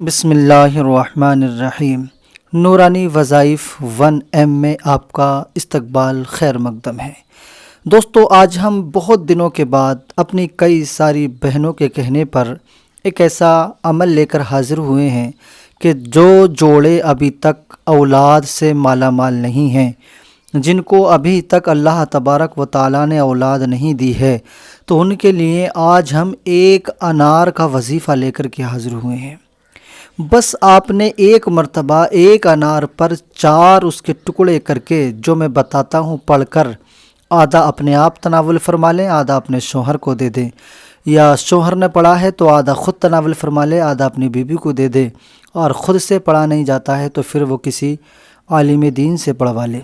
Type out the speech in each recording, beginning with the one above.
بسم اللہ الرحمن الرحیم۔ نورانی وظائف 1M میں آپ کا استقبال خیر مقدم ہے۔ دوستو، آج ہم بہت دنوں کے بعد اپنی کئی ساری بہنوں کے کہنے پر ایک ایسا عمل لے کر حاضر ہوئے ہیں کہ جو جوڑے ابھی تک اولاد سے مالا مال نہیں ہیں، جن کو ابھی تک اللہ تبارک و تعالیٰ نے اولاد نہیں دی ہے، تو ان کے لیے آج ہم ایک انار کا وظیفہ لے کر کے حاضر ہوئے ہیں۔ بس آپ نے ایک مرتبہ ایک انار پر 4 اس کے ٹکڑے کر کے جو میں بتاتا ہوں پڑھ کر آدھا اپنے آپ تناول فرما لیں، آدھا اپنے شوہر کو دے دیں، یا شوہر نے پڑھا ہے تو آدھا خود تناول فرما لے، آدھا اپنی بیوی کو دے دے، اور خود سے پڑھا نہیں جاتا ہے تو پھر وہ کسی عالم دین سے پڑھوا لے۔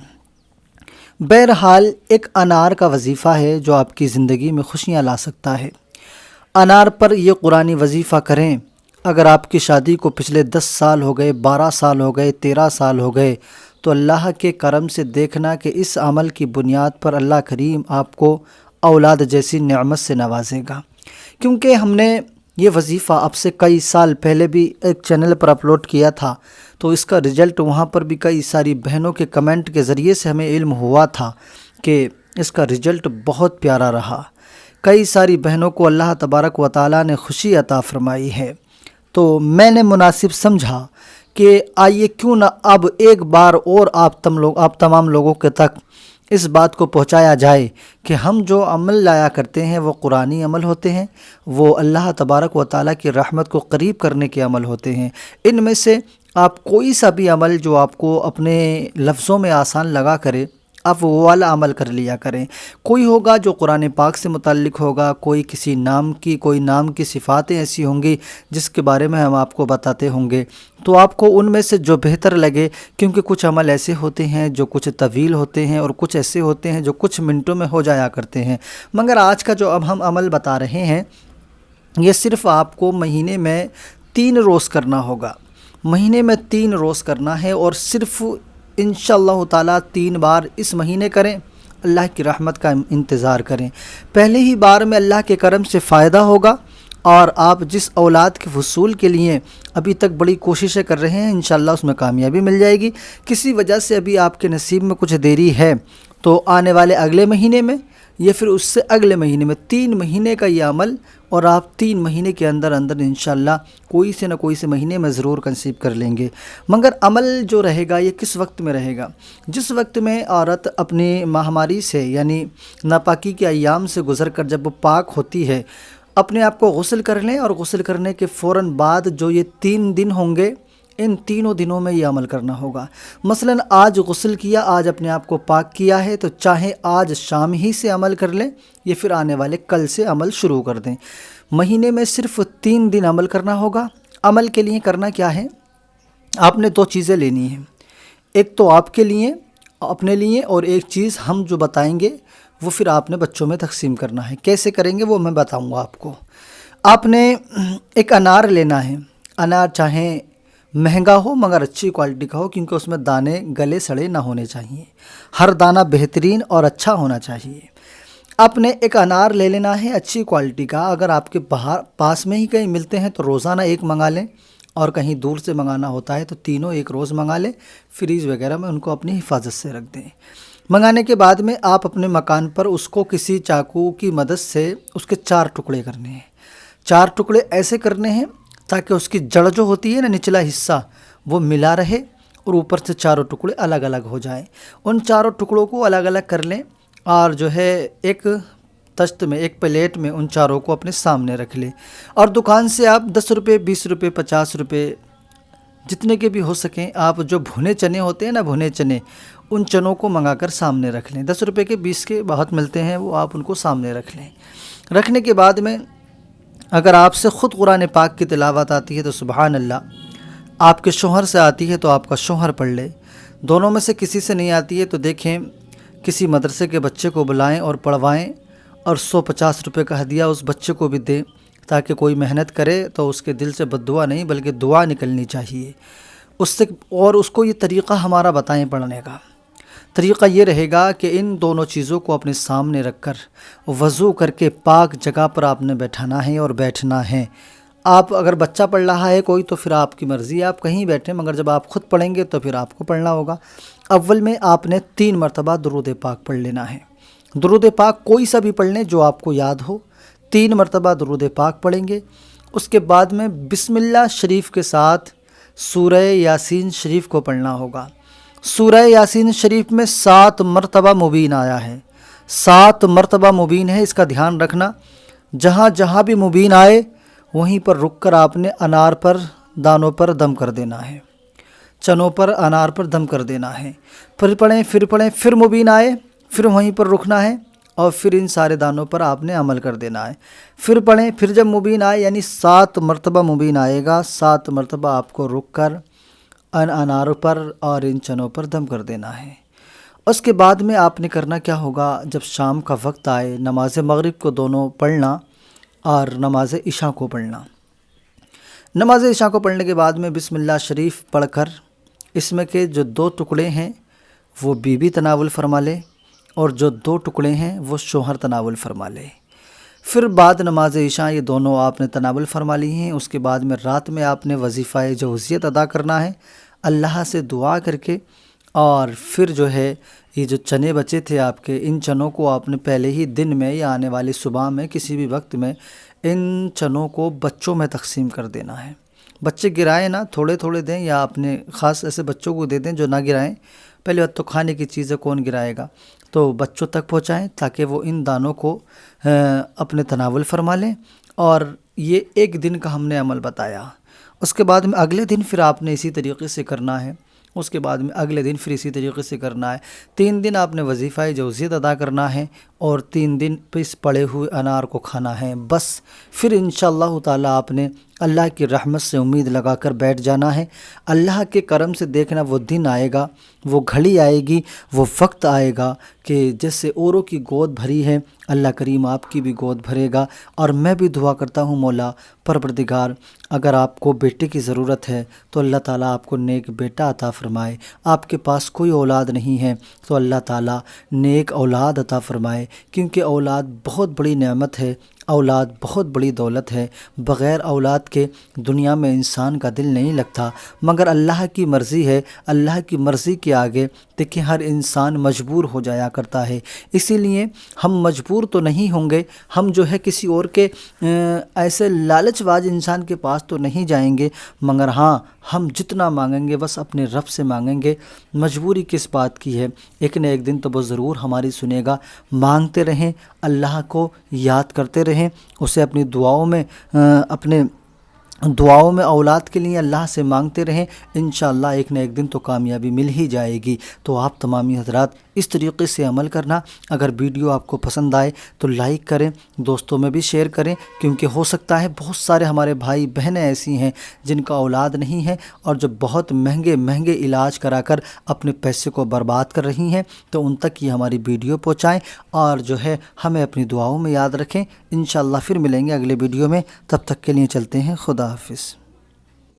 بہرحال ایک انار کا وظیفہ ہے جو آپ کی زندگی میں خوشیاں لا سکتا ہے۔ انار پر یہ قرآنی وظیفہ کریں۔ اگر آپ کی شادی کو پچھلے 10 سال ہو گئے، 12 سال ہو گئے، 13 سال ہو گئے، تو اللہ کے کرم سے دیکھنا کہ اس عمل کی بنیاد پر اللہ کریم آپ کو اولاد جیسی نعمت سے نوازے گا، کیونکہ ہم نے یہ وظیفہ اب سے کئی سال پہلے بھی ایک چینل پر اپلوڈ کیا تھا، تو اس کا رزلٹ وہاں پر بھی کئی ساری بہنوں کے کمنٹ کے ذریعے سے ہمیں علم ہوا تھا کہ اس کا رزلٹ بہت پیارا رہا۔ کئی ساری بہنوں کو اللہ تبارک و تعالیٰ نے خوشی عطا فرمائی ہے، تو میں نے مناسب سمجھا کہ آئیے کیوں نہ اب ایک بار اور آپ تمام لوگوں کے تک اس بات کو پہنچایا جائے کہ ہم جو عمل لایا کرتے ہیں وہ قرآنی عمل ہوتے ہیں، وہ اللہ تبارک و تعالیٰ کی رحمت کو قریب کرنے کے عمل ہوتے ہیں۔ ان میں سے آپ کوئی سا بھی عمل جو آپ کو اپنے لفظوں میں آسان لگا کرے، آپ وہ والا عمل کر لیا کریں۔ کوئی ہوگا جو قرآن پاک سے متعلق ہوگا، کوئی کسی نام کی صفاتیں ایسی ہوں گی جس کے بارے میں ہم آپ کو بتاتے ہوں گے، تو آپ کو ان میں سے جو بہتر لگے، کیونکہ کچھ عمل ایسے ہوتے ہیں جو کچھ طویل ہوتے ہیں اور کچھ ایسے ہوتے ہیں جو کچھ منٹوں میں ہو جایا کرتے ہیں، مگر آج کا جو اب ہم عمل بتا رہے ہیں یہ صرف آپ کو مہینے میں 3 روز کرنا ہوگا۔ مہینے میں 3 روز کرنا ہے، اور صرف انشاءاللہ تعالیٰ 3 بار اس مہینے کریں، اللہ کی رحمت کا انتظار کریں۔ پہلے ہی بار میں اللہ کے کرم سے فائدہ ہوگا، اور آپ جس اولاد کے حصول کے لیے ابھی تک بڑی کوششیں کر رہے ہیں انشاءاللہ اس میں کامیابی مل جائے گی۔ کسی وجہ سے ابھی آپ کے نصیب میں کچھ دیری ہے تو آنے والے اگلے مہینے میں یا پھر اس سے اگلے مہینے میں 3 مہینے کا یہ عمل، اور آپ 3 مہینے کے اندر انشاءاللہ کوئی سے نہ کوئی سے مہینے میں ضرور کنسیو کر لیں گے۔ مگر عمل جو رہے گا یہ کس وقت میں رہے گا؟ جس وقت میں عورت اپنی ماہواری سے یعنی ناپاکی کے ایام سے گزر کر جب وہ پاک ہوتی ہے، اپنے آپ کو غسل کر لیں، اور غسل کرنے کے فوراً بعد جو یہ 3 دن ہوں گے، ان تینوں دنوں میں یہ عمل کرنا ہوگا۔ مثلا آج غسل کیا، آج اپنے آپ کو پاک کیا ہے، تو چاہے آج شام ہی سے عمل کر لیں یا پھر آنے والے کل سے عمل شروع کر دیں۔ مہینے میں صرف 3 دن عمل کرنا ہوگا۔ عمل کے لیے کرنا کیا ہے؟ آپ نے 2 چیزیں لینی ہیں، ایک تو آپ کے لیے اپنے لیے، اور ایک چیز ہم جو بتائیں گے وہ پھر آپ نے بچوں میں تقسیم کرنا ہے۔ کیسے کریں گے وہ میں بتاؤں گا آپ کو۔ آپ نے ایک انار لینا ہے۔ انار چاہے مہنگا ہو مگر اچھی کوالٹی کا ہو، کیونکہ اس میں دانے گلے سڑے نہ ہونے چاہیے، ہر دانہ بہترین اور اچھا ہونا چاہیے۔ آپ نے ایک انار لے لینا ہے اچھی کوالٹی کا۔ اگر آپ کے پاس میں ہی کہیں ملتے ہیں تو روزانہ ایک منگا لیں، اور کہیں دور سے منگانا ہوتا ہے تو تینوں ایک روز منگا لیں، فریج وغیرہ میں ان کو اپنی حفاظت سے رکھ دیں۔ منگانے کے بعد میں آپ اپنے مکان پر اس کو کسی چاقو کی مدد سے اس کے 4 ٹکڑے کرنے ہیں۔ 4 ٹکڑے ایسے کرنے ہیں تاکہ اس کی جڑ جو ہوتی ہے نا، نچلا حصہ، وہ ملا رہے، اور اوپر سے 4 ٹکڑے الگ الگ ہو جائیں۔ ان 4 ٹکڑوں کو الگ الگ کر لیں، اور جو ہے ایک تشت میں، ایک پلیٹ میں ان 4 کو اپنے سامنے رکھ لیں، اور دکان سے آپ 10 روپے، 20 روپے، 50 روپے جتنے کے بھی ہو سکیں، آپ جو بھنے چنے ہوتے ہیں نا، بھنے چنے، ان چنوں کو منگا کر سامنے رکھ لیں۔ 10 روپے کے 20 کے بہت ملتے ہیں، وہ آپ ان کو سامنے رکھ لیں۔ رکھنے کے بعد میں اگر آپ سے خود قرآن پاک کی تلاوت آتی ہے تو سبحان اللہ، آپ کے شوہر سے آتی ہے تو آپ کا شوہر پڑھ لے، دونوں میں سے کسی سے نہیں آتی ہے تو دیکھیں کسی مدرسے کے بچے کو بلائیں اور پڑھوائیں، اور 150 روپے کا ہدیہ اس بچے کو بھی دیں، تاکہ کوئی محنت کرے تو اس کے دل سے بد دعا نہیں بلکہ دعا نکلنی چاہیے اس سے، اور اس کو یہ طریقہ ہمارا بتائیں پڑھنے کا۔ طریقہ یہ رہے گا کہ ان دونوں چیزوں کو اپنے سامنے رکھ کر وضو کر کے پاک جگہ پر آپ نے بیٹھانا ہے اور بیٹھنا ہے۔ آپ اگر بچہ پڑھ رہا ہے کوئی تو پھر آپ کی مرضی ہے، آپ کہیں بیٹھیں، مگر جب آپ خود پڑھیں گے تو پھر آپ کو پڑھنا ہوگا۔ اول میں آپ نے 3 مرتبہ درود پاک پڑھ لینا ہے۔ درود پاک کوئی سا بھی پڑھ لیں جو آپ کو یاد ہو، 3 مرتبہ درود پاک پڑھیں گے۔ اس کے بعد میں بسم اللہ شریف کے ساتھ سورہ یاسین شریف کو پڑھنا ہوگا۔ سورہ یاسین شریف میں 7 مرتبہ مبین آیا ہے، 7 مرتبہ مبین ہے، اس کا دھیان رکھنا۔ جہاں جہاں بھی مبین آئے وہیں پر رک کر آپ نے انار پر دانوں پر دم کر دینا ہے، چنوں پر انار پر دم کر دینا ہے۔ پھر پڑھیں، پھر مبین آئے، پھر وہیں پر رکنا ہے اور پھر ان سارے دانوں پر آپ نے عمل کر دینا ہے۔ پھر پڑھیں، پھر جب مبین آئے یعنی 7 مرتبہ مبین آئے گا، 7 مرتبہ آپ کو رک کر ان اناروں پر اور ان چنوں پر دم کر دینا ہے۔ اس کے بعد میں آپ نے کرنا کیا ہوگا، جب شام کا وقت آئے نماز مغرب کو دونوں پڑھنا اور نماز عشاء کو پڑھنا۔ نماز عشاء کو پڑھنے کے بعد میں بسم اللہ شریف پڑھ کر اس میں کے جو 2 ٹکڑے ہیں وہ بیوی تناول فرما لے اور جو 2 ٹکڑے ہیں وہ شوہر تناول فرما لے۔ پھر بعد نماز عشاء یہ دونوں آپ نے تناول فرما لی ہیں۔ اس کے بعد میں رات میں آپ نے وظیفہ جوزیت ادا کرنا ہے اللہ سے دعا کر کے، اور پھر جو ہے یہ جو چنے بچے تھے آپ کے، ان چنوں کو آپ نے پہلے ہی دن میں یا آنے والی صبح میں کسی بھی وقت میں ان چنوں کو بچوں میں تقسیم کر دینا ہے۔ بچے گرائیں نہ، تھوڑے تھوڑے دیں یا اپنے خاص ایسے بچوں کو دے دیں جو نہ گرائیں۔ پہلے وقت تو کھانے کی چیزیں کون گرائے گا، تو بچوں تک پہنچائیں تاکہ وہ ان دانوں کو اپنے تناول فرما لیں۔ اور یہ 1 دن کا ہم نے عمل بتایا۔ اس کے بعد میں اگلے دن پھر آپ نے اسی طریقے سے کرنا ہے۔ اس کے بعد میں اگلے دن پھر اسی طریقے سے کرنا ہے۔ 3 دن آپ نے وظیفہ جوزیت ادا کرنا ہے اور 3 دن اس پڑے ہوئے انار کو کھانا ہے بس۔ پھر انشاءاللہ تعالیٰ آپ نے اللہ کی رحمت سے امید لگا کر بیٹھ جانا ہے۔ اللہ کے کرم سے دیکھنا وہ دن آئے گا، وہ گھڑی آئے گی، وہ وقت آئے گا کہ جیسے اوروں کی گود بھری ہے اللہ کریم آپ کی بھی گود بھرے گا۔ اور میں بھی دعا کرتا ہوں مولا پروردگار، اگر آپ کو بیٹے کی ضرورت ہے تو اللہ تعالیٰ آپ کو نیک بیٹا عطا فرمائے۔ آپ کے پاس کوئی اولاد نہیں ہے تو اللہ تعالیٰ نیک اولاد عطا فرمائے، کیونکہ اولاد بہت بڑی نعمت ہے، اولاد بہت بڑی دولت ہے۔ بغیر اولاد کے دنیا میں انسان کا دل نہیں لگتا، مگر اللہ کی مرضی ہے، اللہ کی مرضی کے آگے دیکھیں ہر انسان مجبور ہو جایا کرتا ہے۔ اسی لیے ہم مجبور تو نہیں ہوں گے، ہم جو ہے کسی اور کے ایسے لالچ باز انسان کے پاس تو نہیں جائیں گے، مگر ہاں ہم جتنا مانگیں گے بس اپنے رب سے مانگیں گے۔ مجبوری کس بات کی ہے، ایک نہ ایک دن تو وہ ضرور ہماری سنے گا۔ مانگتے رہیں، اللہ کو یاد کرتے رہیں، اسے اپنی دعاؤں میں اولاد کے لیے اللہ سے مانگتے رہیں، انشاءاللہ ایک نہ ایک دن تو کامیابی مل ہی جائے گی۔ تو آپ تمامی حضرات اس طریقے سے عمل کرنا۔ اگر ویڈیو آپ کو پسند آئے تو لائک کریں، دوستوں میں بھی شیئر کریں، کیونکہ ہو سکتا ہے بہت سارے ہمارے بھائی بہنیں ایسی ہیں جن کا اولاد نہیں ہے اور جو بہت مہنگے علاج کرا کر اپنے پیسے کو برباد کر رہی ہیں، تو ان تک یہ ہماری ویڈیو پہنچائیں اور جو ہے ہمیں اپنی دعاؤں میں یاد رکھیں۔ انشاءاللہ پھر ملیں گے اگلے ویڈیو میں، تب تک کے لیے چلتے ہیں، خدا حافظ۔